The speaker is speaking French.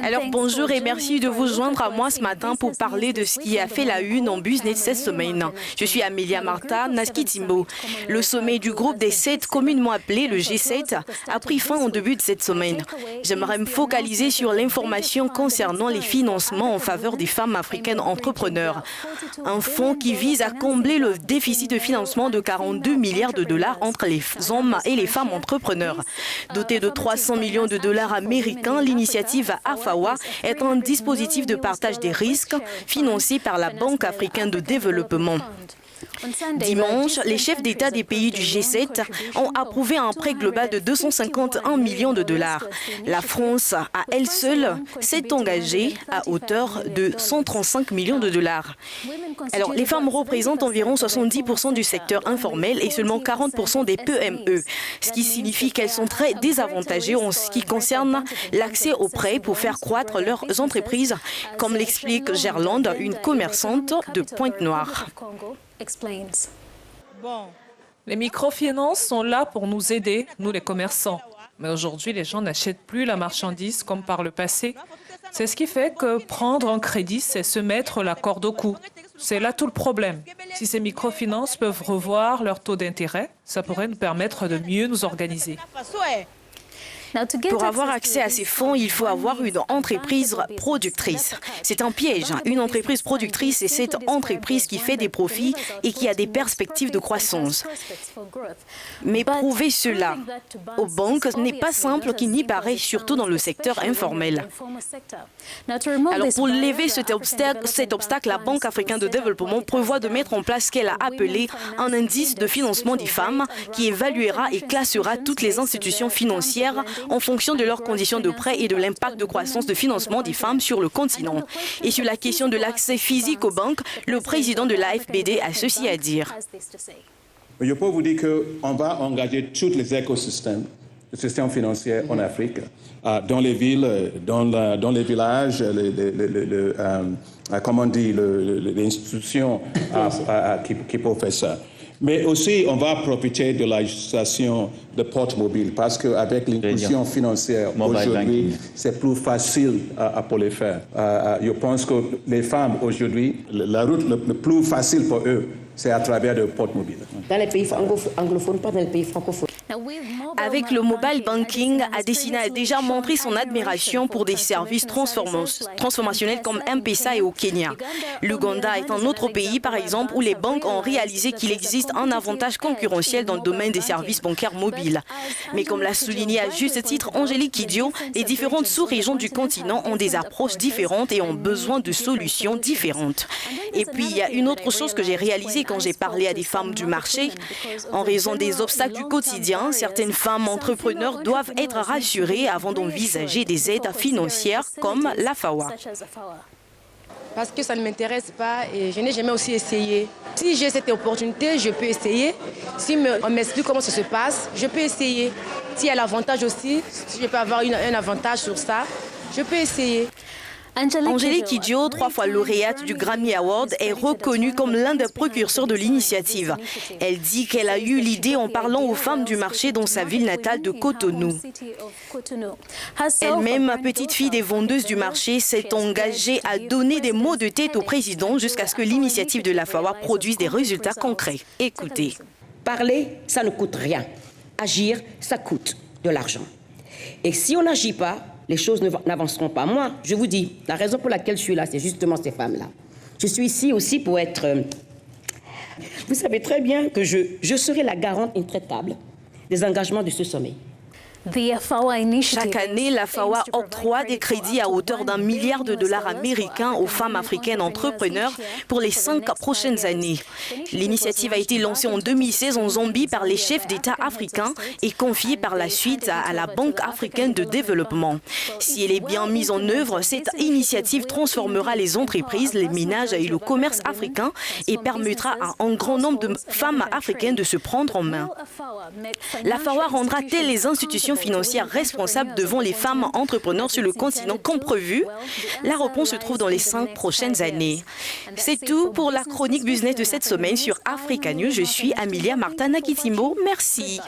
Alors bonjour et merci de vous joindre à moi ce matin pour parler de ce qui a fait la une en business cette semaine. Je suis Amelia Marta Naskitimbo. Le sommet du groupe des 7, communément appelé le G7, a pris fin en début de cette semaine. J'aimerais me focaliser sur l'information concernant les financements en faveur des femmes africaines entrepreneurs. Un fonds qui vise à combler le déficit de financement de 42 milliards de dollars entre les hommes et les femmes entrepreneurs. Doté de 300 millions de dollars américains, l'initiative AFAWA est un dispositif de partage des risques financé par la Banque africaine de développement. Dimanche, les chefs d'État des pays du G7 ont approuvé un prêt global de 251 millions de dollars. La France, à elle seule, s'est engagée à hauteur de 135 millions de dollars. Alors, les femmes représentent environ 70% du secteur informel et seulement 40% des PME, ce qui signifie qu'elles sont très désavantagées en ce qui concerne l'accès aux prêts pour faire croître leurs entreprises, comme l'explique Gerlande, une commerçante de Pointe-Noire. Les microfinances sont là pour nous aider, nous les commerçants. Mais aujourd'hui, les gens n'achètent plus la marchandise comme par le passé. C'est ce qui fait que prendre un crédit, c'est se mettre la corde au cou. C'est là tout le problème. Si ces microfinances peuvent revoir leur taux d'intérêt, ça pourrait nous permettre de mieux nous organiser. Pour avoir accès à ces fonds, il faut avoir une entreprise productrice. C'est un piège. Une entreprise productrice, c'est cette entreprise qui fait des profits et qui a des perspectives de croissance. Mais prouver cela aux banques n'est pas simple qu'il n'y paraît, surtout dans le secteur informel. Alors pour lever cet obstacle, la Banque africaine de développement prévoit de mettre en place ce qu'elle a appelé un indice de financement des femmes qui évaluera et classera toutes les institutions financières en fonction de leurs conditions de prêt et de l'impact de croissance de financement des femmes sur le continent. Et sur la question de l'accès physique aux banques, le président de l'AFBD a ceci à dire. Je peux vous dire qu'on va engager tous les écosystèmes, le système financier en Afrique, dans les villes, dans les villages, les institutions qui peuvent faire ça. Mais aussi, on va profiter de la législation de porte mobile parce qu'avec l'inclusion financière aujourd'hui, c'est plus facile pour les faire. Je pense que les femmes aujourd'hui, la route la plus facile pour eux, c'est à travers le porte mobile. Dans les pays anglophones, pas dans les pays francophones. Avec le mobile banking, Adesina a déjà montré son admiration pour des services transformationnels comme M-Pesa et au Kenya. L'Ouganda est un autre pays, par exemple, où les banques ont réalisé qu'il existe un avantage concurrentiel dans le domaine des services bancaires mobiles. Mais comme l'a souligné à juste titre Angélique Kidjo, les différentes sous-régions du continent ont des approches différentes et ont besoin de solutions différentes. Et puis, il y a une autre chose que j'ai réalisée quand j'ai parlé à des femmes du marché. En raison des obstacles du quotidien, certaines femmes entrepreneurs doivent être rassurées avant d'envisager des aides financières comme l'AFAWA. Parce que ça ne m'intéresse pas et je n'ai jamais aussi essayé. Si j'ai cette opportunité, je peux essayer. Si on m'explique comment ça se passe, je peux essayer. S'il y a l'avantage aussi, si je peux avoir un avantage sur ça, je peux essayer. Angélique Kidjo, 3 fois lauréate du Grammy Award, est reconnue comme l'un des précurseurs de l'initiative. Elle dit qu'elle a eu l'idée en parlant aux femmes du marché dans sa ville natale de Cotonou. Elle-même, petite fille des vendeuses du marché, s'est engagée à donner des mots de tête au président jusqu'à ce que l'initiative de l'AFAWA produise des résultats concrets. Écoutez. Parler, ça ne coûte rien. Agir, ça coûte de l'argent. Et si on n'agit pas, les choses n'avanceront pas. Moi, je vous dis, la raison pour laquelle je suis là, c'est justement ces femmes-là. Je suis ici aussi pour être... Vous savez très bien que je serai la garante intraitable des engagements de ce sommet. Chaque année, l'AFAWA octroie des crédits à hauteur d'1 milliard de dollars américains aux femmes africaines entrepreneurs pour les 5 prochaines années. L'initiative a été lancée en 2016 en Zambie par les chefs d'État africains et confiée par la suite à la Banque africaine de développement. Si elle est bien mise en œuvre, cette initiative transformera les entreprises, les ménages et le commerce africain et permettra à un grand nombre de femmes africaines de se prendre en main. L'AFAWA rendra-t-elle les institutions financières responsables devant les femmes entrepreneurs sur le continent comme prévu? La réponse se trouve dans les 5 prochaines années. C'est tout pour la chronique business de cette semaine sur Africa News. Je suis Amelia Marta Nakitimbo. Merci.